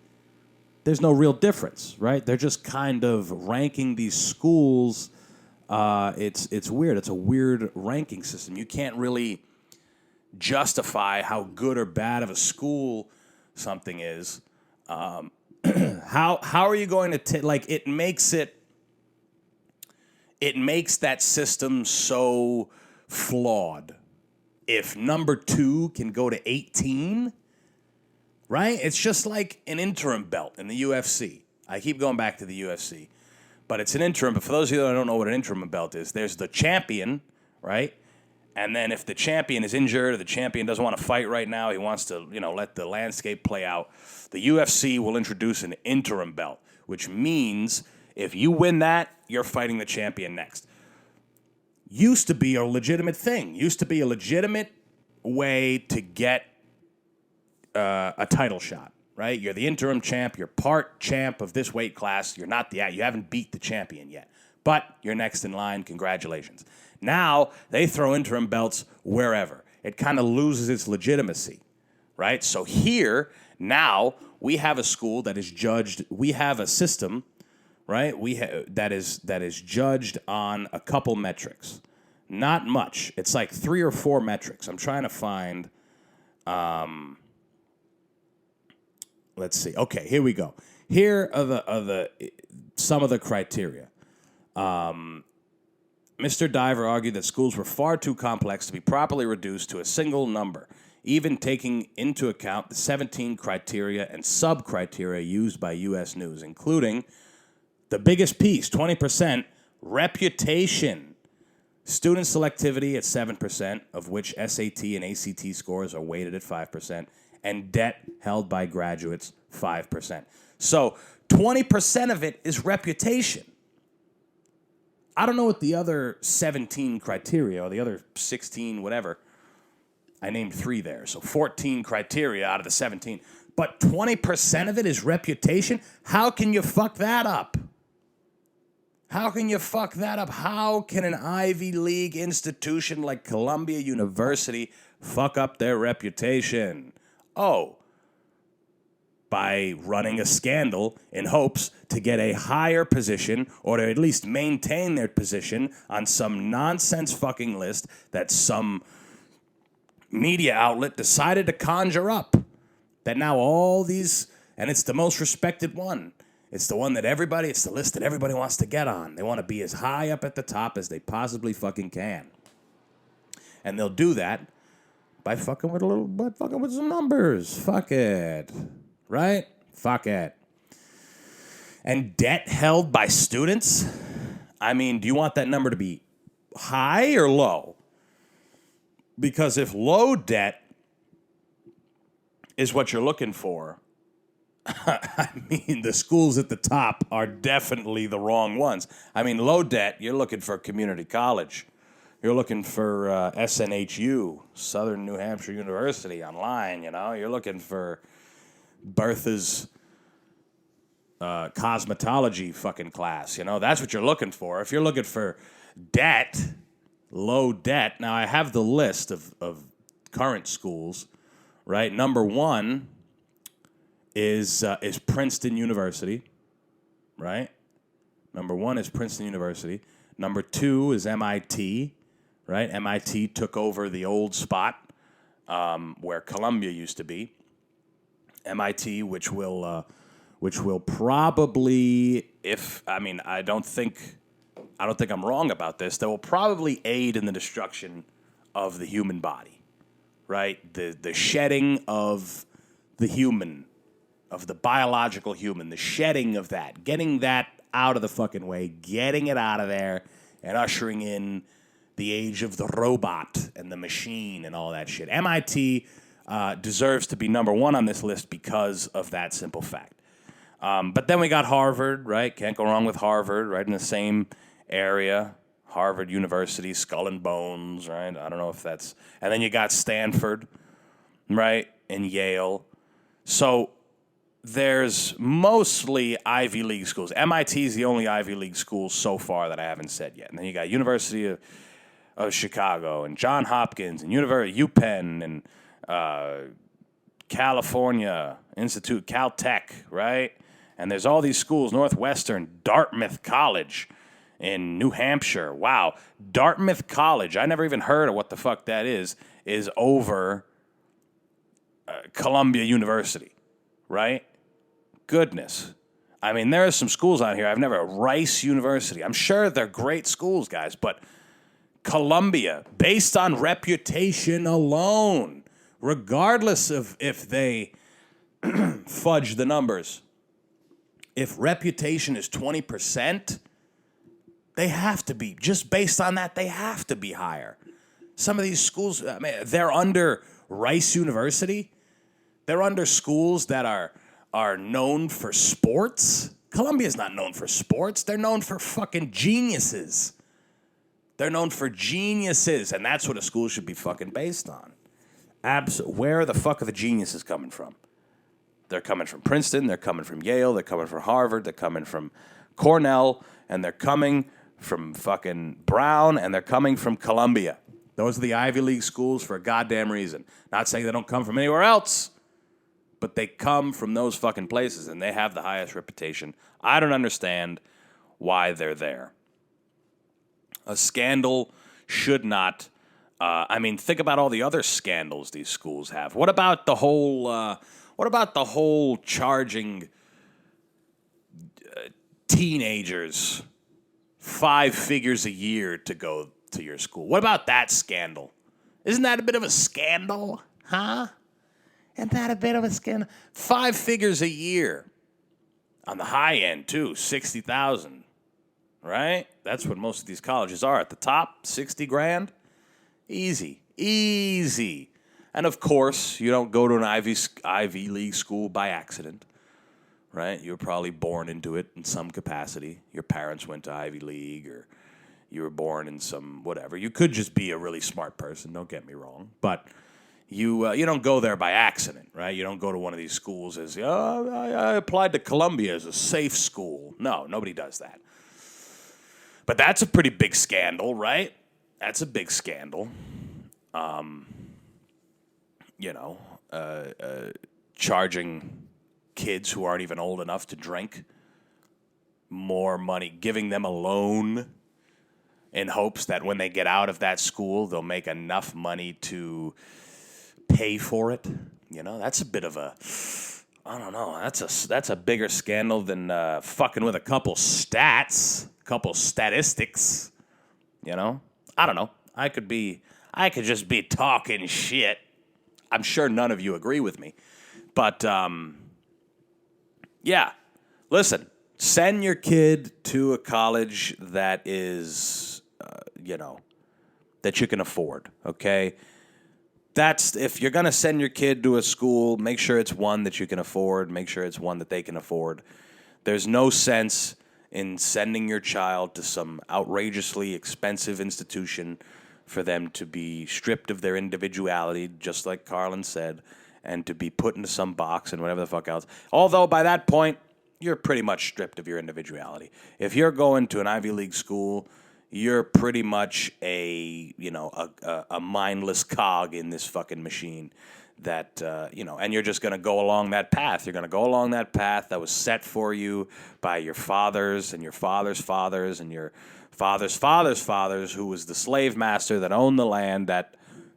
There's no real difference, right? They're just kind of ranking these schools. It's weird. It's a weird ranking system. You can't really justify how good or bad of a school something is. How are you going to it makes that system so flawed. If number 2 can go to 18, right? It's just like an interim belt in the UFC. I keep going back to the UFC. But it's an interim. But for those of you that don't know what an interim belt is, there's the champion, right? And then if the champion is injured or the champion doesn't want to fight right now, he wants to, let the landscape play out, the UFC will introduce an interim belt, which means if you win that, you're fighting the champion next. Used to be a legitimate thing. Used to be a legitimate way to get a title shot. Right? You're the interim champ. You're part champ of this weight class. You haven't beat the champion yet. But you're next in line. Congratulations. Now, they throw interim belts wherever. It kind of loses its legitimacy. Right? So here, now, we have a school that is judged. We have a system, right? That is judged on a couple metrics. Not much. It's like 3 or 4 metrics. I'm trying to find... Let's see. Okay, here we go. Here are some of the criteria. Mr. Diver argued that schools were far too complex to be properly reduced to a single number, even taking into account the 17 criteria and sub-criteria used by U.S. News, including the biggest piece, 20%, reputation. Student selectivity at 7%, of which SAT and ACT scores are weighted at 5%. And debt held by graduates, 5%. So 20% of it is reputation. I don't know what the other 17 criteria or the other 16, whatever. I named 3 there. So 14 criteria out of the 17. But 20% of it is reputation? How can you fuck that up? How can you fuck that up? How can an Ivy League institution like Columbia University fuck up their reputation? Oh, by running a scandal in hopes to get a higher position or to at least maintain their position on some nonsense fucking list that some media outlet decided to conjure up. That now all these, and it's the most respected one. It's the one that it's the list that everybody wants to get on. They want to be as high up at the top as they possibly fucking can. And they'll do that by fucking with some numbers. Fuck it. Right? Fuck it. And debt held by students? I mean, do you want that number to be high or low? Because if low debt is what you're looking for, I mean, the schools at the top are definitely the wrong ones. I mean, low debt, you're looking for community college. You're looking for SNHU, Southern New Hampshire University online, You're looking for Bertha's cosmetology fucking class, That's what you're looking for. If you're looking for debt, low debt. Now, I have the list of current schools, right? Number one is Princeton University, right? Number one is Princeton University. Number two is MIT, right? MIT took over the old spot where Columbia used to be. MIT, which will probably, I don't think I'm wrong about this. That will probably aid in the destruction of the human body, right? The shedding of the human, of the biological human, the shedding of that, getting that out of the fucking way, getting it out of there, and ushering in the age of the robot and the machine and all that shit. MIT deserves to be number one on this list because of that simple fact. But then we got Harvard, right? Can't go wrong with Harvard, right in the same area. Harvard University, Skull and Bones, right? I don't know if that's... And then you got Stanford, right? And Yale. So there's mostly Ivy League schools. MIT is the only Ivy League school so far that I haven't said yet. And then you got University of Chicago and Johns Hopkins and University UPenn and California Institute, Caltech, right? And there's all these schools, Northwestern, Dartmouth College in New Hampshire. Wow. Dartmouth College, I never even heard of what the fuck that is over Columbia University, right? Goodness. I mean, there are some schools out here. I've never... Rice University. I'm sure they're great schools, guys, but Columbia, based on reputation alone, regardless of if they fudge the numbers, if reputation is 20%, they have to be, just based on that, they have to be higher. Some of these schools, they're under Rice University. They're under schools that are known for sports. Columbia's not known for sports. They're known for fucking geniuses. They're known for geniuses, and that's what a school should be fucking based on. Where the fuck are the geniuses coming from? They're coming from Princeton, they're coming from Yale, they're coming from Harvard, they're coming from Cornell, and they're coming from fucking Brown, and they're coming from Columbia. Those are the Ivy League schools for a goddamn reason. Not saying they don't come from anywhere else, but they come from those fucking places, and they have the highest reputation. I don't understand why they're there. A scandal should not... think about all the other scandals these schools have. What about the whole charging teenagers 5 figures a year to go to your school? What about that scandal? Isn't that a bit of a scandal? Huh? Isn't that a bit of a scandal? 5 figures a year. On the high end, too. 60,000. Right? That's what most of these colleges are. At the top, 60 grand. Easy. And of course, you don't go to an Ivy League school by accident, right? You were probably born into it in some capacity. Your parents went to Ivy League, or you were born in some whatever. You could just be a really smart person, don't get me wrong. But you don't go there by accident, right? You don't go to one of these schools as, I applied to Columbia as a safe school. No, nobody does that. But that's a pretty big scandal, right? That's a big scandal. Charging kids who aren't even old enough to drink more money, giving them a loan in hopes that when they get out of that school, they'll make enough money to pay for it. That's a bit of a... I don't know. That's a bigger scandal than fucking with a couple stats, couple statistics. I don't know. I could just be talking shit. I'm sure none of you agree with me. But, yeah. Listen, send your kid to a college that is, that you can afford, okay? If you're going to send your kid to a school, make sure it's one that you can afford. Make sure it's one that they can afford. There's no sense in sending your child to some outrageously expensive institution for them to be stripped of their individuality, just like Carlin said, and to be put into some box and whatever the fuck else. Although by that point, you're pretty much stripped of your individuality. If you're going to an Ivy League school, you're pretty much a mindless cog in this fucking machine that, and you're just going to go along that path. You're going to go along that path that was set for you by your fathers and your fathers' fathers and your fathers' fathers' fathers, who was the slave master that owned the land that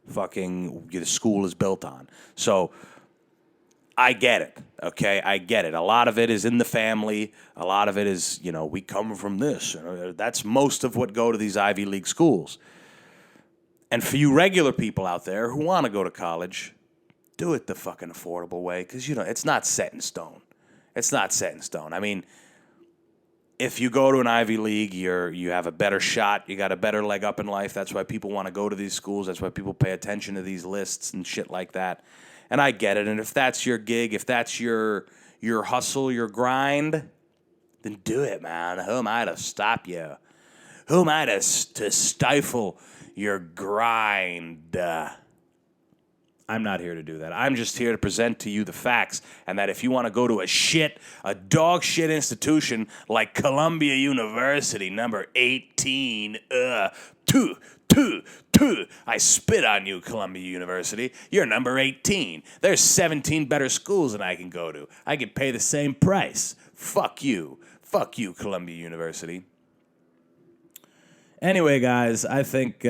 fucking the school is built on. So I get it, okay? I get it. A lot of it is in the family. A lot of it is, we come from this. That's most of what go to these Ivy League schools. And for you regular people out there who want to go to college, do it the fucking affordable way, because, it's not set in stone. It's not set in stone. I mean, if you go to an Ivy League, you have a better shot. You got a better leg up in life. That's why people want to go to these schools. That's why people pay attention to these lists and shit like that. And I get it. And if that's your gig, if that's your hustle, your grind, then do it, man. Who am I to stop you? Who am I to stifle your grind? I'm not here to do that. I'm just here to present to you the facts, and that if you want to go to a dog shit institution like Columbia University, number 18, I spit on you, Columbia University. You're number 18. There's 17 better schools than I can go to. I could pay the same price. Fuck you. Fuck you, Columbia University. Anyway, guys, I think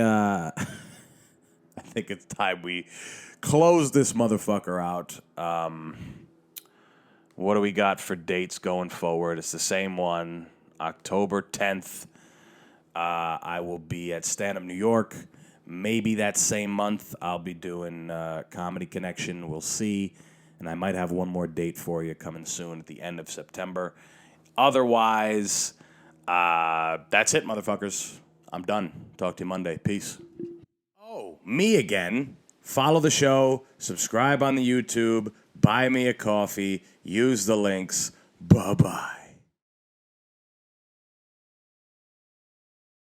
it's time we close this motherfucker out. What do we got for dates going forward? It's the same one, October 10th. I will be at Stand Up New York. Maybe that same month I'll be doing Comedy Connection. We'll see. And I might have one more date for you coming soon at the end of September. Otherwise, that's it, motherfuckers. I'm done. Talk to you Monday. Peace. Oh, me again. Follow the show. Subscribe on the YouTube. Buy me a coffee. Use the links. Bye-bye.